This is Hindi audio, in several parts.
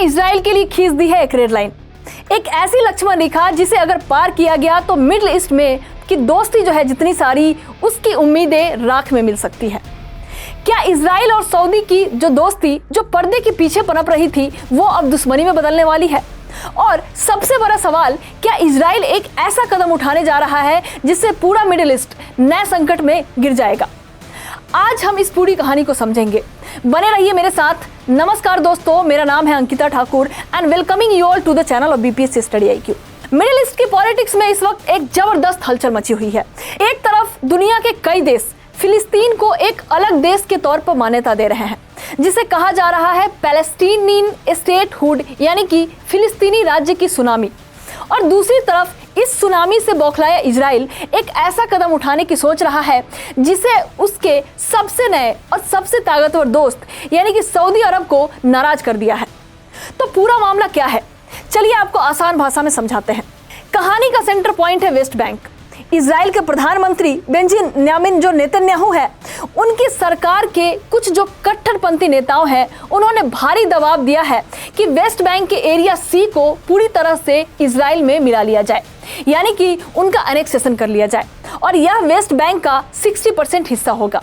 इजराइल के लिए खींच दी है एक रेड लाइन, एक ऐसी लक्ष्मण रेखा जिसे अगर पार किया गया तो मिडिल ईस्ट में की दोस्ती जो है जितनी सारी, उसकी उम्मीदें राख में मिल सकती है। क्या इजराइल और सऊदी की जो दोस्ती जो पर्दे के पीछे पनप रही थी वो अब दुश्मनी में बदलने वाली है? और सबसे बड़ा सवाल, क्या इजराइल एक ऐसा कदम उठाने जा रहा है जिससे पूरा मिडिल ईस्ट नए संकट में गिर जाएगा? आज हम इस पूरी कहानी को समझेंगे। बने रहिए मेरे साथ। नमस्कार दोस्तों, मेरा नाम है Ankita Thakur and welcoming you all to the channel of BPSC study IQ. Middle east की पॉलिटिक्स में इस वक्त एक जबरदस्त हलचल मची हुई है। एक तरफ दुनिया के कई देश फिलिस्तीन को एक अलग देश के तौर पर मान्यता दे रहे हैं, जिसे कहा जा रहा है पैलेस्टीनियन स्टेटहुड, यानी कि फिलिस्तीनी राज्य की सुनामी। और दूसरी तरफ इस सुनामी से बौखलाया इजराइल एक ऐसा कदम उठाने की सोच रहा है जिसे उसके सबसे नए और सबसे ताकतवर दोस्त यानी कि सऊदी अरब को नाराज कर दिया है। तो पूरा मामला क्या है, चलिए आपको आसान भाषा में समझाते हैं। कहानी का सेंटर पॉइंट है वेस्ट बैंक। इजराइल के प्रधानमंत्री बेंजामिन जो नेतन्याहू है, उनकी सरकार के कुछ जो कट्टरपंथी नेताओं हैं, उन्होंने भारी दबाव दिया है कि वेस्ट बैंक के एरिया सी को पूरी तरह से इजराइल में मिला लिया जाए, यानी कि उनका एनेक्सेशन कर लिया जाए और यह वेस्ट बैंक का 60% हिस्सा होगा।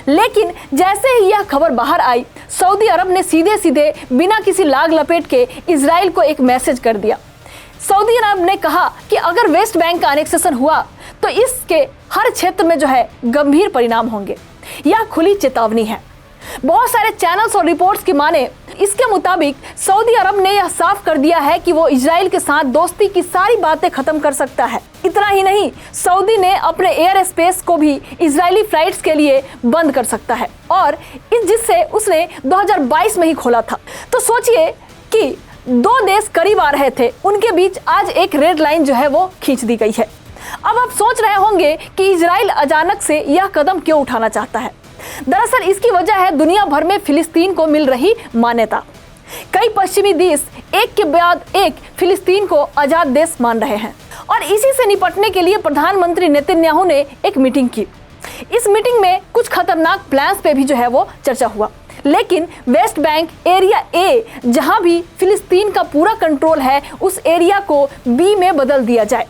लेकिन जैसे ही यह खबर बाहर आई, सऊदी अरब ने सीधे सीधे बिना किसी लाग लपेट के इजराइल को एक मैसेज कर दिया। सऊदी अरब ने कहा कि अगर वेस्ट बैंक का एनेक्सेशन हुआ तो इसके हर क्षेत्र में जो है गंभीर परिणाम होंगे। यह खुली चेतावनी है। बहुत सारे चैनल्स और रिपोर्ट्स की माने, इसके मुताबिक सऊदी अरब ने यह साफ कर दिया है कि वो इजराइल के साथ दोस्ती की सारी बातें खत्म कर सकता है। इतना ही नहीं, सऊदी ने अपने एयर स्पेस को भी इजरायली फ्लाइट्स के लिए बंद कर सकता है, और जिससे उसने 2022 में ही खोला था। तो सोचिए कि दो देश करीब आ रहे थे, उनके बीच आज एक रेड लाइन जो है वो खींच दी गई है। अब आप सोच रहे होंगे कि इजराइल अचानक से यह कदम क्यों उठाना चाहता है। दरअसल इसकी वजह है दुनिया भर में फिलिस्तीन को मिल रही मान्यता। कई पश्चिमी देश एक के बाद एक फिलिस्तीन को आजाद देश मान रहे हैं, और इसी से निपटने के लिए प्रधानमंत्री नेतन्याहू ने एक मीटिंग की। इस मीटिंग में कुछ खतरनाक प्लान्स पे भी जो है वो चर्चा हुआ। लेकिन वेस्ट बैंक एरिया ए, जहां भी फिलिस्तीन का पूरा कंट्रोल है, उस एरिया को बी में बदल दिया जाए,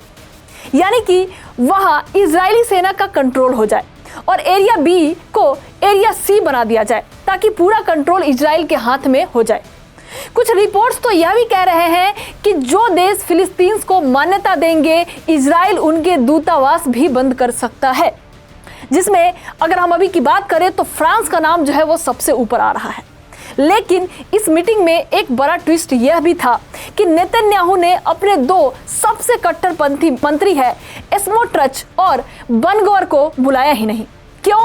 यानी कि वहां इजरायली सेना का कंट्रोल हो जाए और एरिया बी को एरिया सी बना दिया जाए, ताकि पूरा कंट्रोल इजराइल के हाथ में हो जाए। कुछ रिपोर्ट्स तो यह भी कह रहे हैं कि जो देश फिलिस्तीन को मान्यता देंगे, इजराइल उनके दूतावास भी बंद कर सकता है, जिसमें अगर हम अभी की बात करें तो फ्रांस का नाम जो है वो सबसे ऊपर आ रहा है। लेकिन इस मीटिंग में एक बड़ा ट्विस्ट यह भी था कि नेतन्याहू ने अपने दो सबसे कट्टरपंथी मंत्री है स्मोट्रिच और बनगौर को बुलाया ही नहीं। क्यों?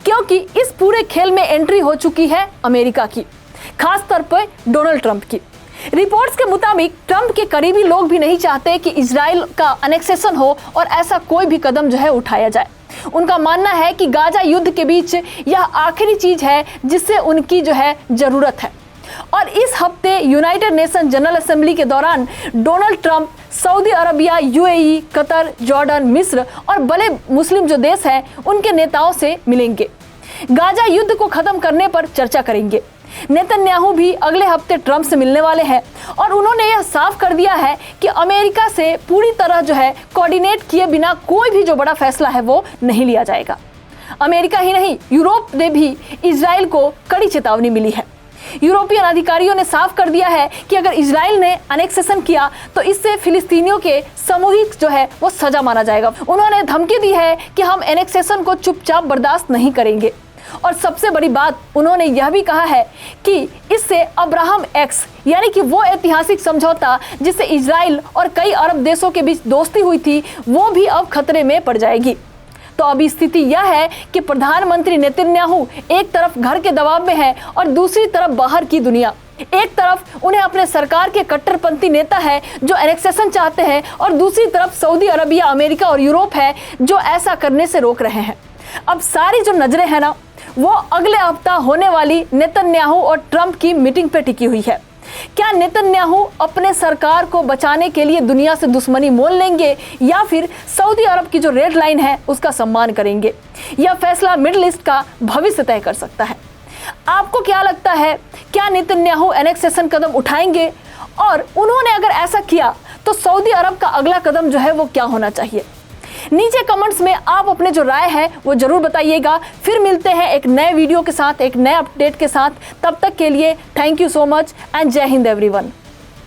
क्योंकि इस पूरे खेल में एंट्री हो चुकी है अमेरिका की, खास तौर पर डोनाल्ड ट्रंप की। रिपोर्ट्स के मुताबिक ट्रंप के करीबी लोग भी नहीं चाहते कि इजराइल का एनेक्सेशन हो और ऐसा कोई भी कदम जो है उठाया जाए। उनका मानना है कि गाजा युद्ध के बीच यह आखिरी चीज है जिससे उनकी जो है जरूरत है। और इस हफ्ते यूनाइटेड नेशन जनरल असेंबली के दौरान Donald Trump Saudi Arabia, UAE, Qatar, Jordan, मिस्र और बड़े मुस्लिम जो देश हैं उनके नेताओं से मिलेंगे। गाजा युद्ध को खत्म करने पर चर्चा करेंगे। नेतन्याहू भी अगले हफ्ते ट्रंप से मिलने वाले हैं, और उन्होंने यह साफ कर दिया है कि अमेरिका से पूरी तरह जो है कोऑर्डिनेट किए बिना कोई भी जो बड़ा फैसला है वो नहीं लिया जाएगा। अमेरिका ही नहीं, यूरोप ने भी इजराइल को कड़ी चेतावनी मिली है। यूरोपियन अधिकारियों ने साफ कर दिया है कि अगर इजराइल ने एनेक्सेशन किया तो इससे फिलिस्तीनियों के सामूहिक जो है वो सजा माना जाएगा। उन्होंने धमकी दी है कि हम एनेक्सेशन को चुपचाप बर्दाश्त नहीं करेंगे। और सबसे बड़ी बात, उन्होंने यह भी कहा है कि इससे अब्राहम एक्स, यानी कि वो ऐतिहासिक समझौता जिससे इजराइल और कई अरब देशों के बीच दोस्ती हुई थी, वो भी अब खतरे में पड़ जाएगी। तो अभी स्थिति यह है कि प्रधानमंत्री नेतन्याहू एक तरफ घर के दबाव में है और दूसरी तरफ बाहर की दुनिया। एक तरफ उन्हें अपने सरकार के कट्टरपंथी नेता है जो एनेक्सेशन चाहते हैं, और दूसरी तरफ सऊदी अरबिया, अमेरिका और यूरोप है जो ऐसा करने से रोक रहे हैं। अब सारी जो नजरें हैं ना, वो अगले हफ्ता होने वाली नेतन्याहू और ट्रंप की मीटिंग पे टिकी हुई है। क्या नेतन्याहू अपने सरकार को बचाने के लिए दुनिया से दुश्मनी मोल लेंगे, या फिर सऊदी अरब की जो रेड लाइन है उसका सम्मान करेंगे? यह फैसला मिडिल ईस्ट का भविष्य तय कर सकता है। आपको क्या लगता है, क्या नेतन्याहू एनेक्सेशन कदम उठाएंगे? और उन्होंने अगर ऐसा किया तो सऊदी अरब का अगला कदम जो है वो क्या होना चाहिए? नीचे कमेंट्स में आप अपने जो राय है वो जरूर बताइएगा। फिर मिलते हैं एक नए वीडियो के साथ, एक नए अपडेट के साथ। तब तक के लिए thank you so much and जय हिंद एवरीवन।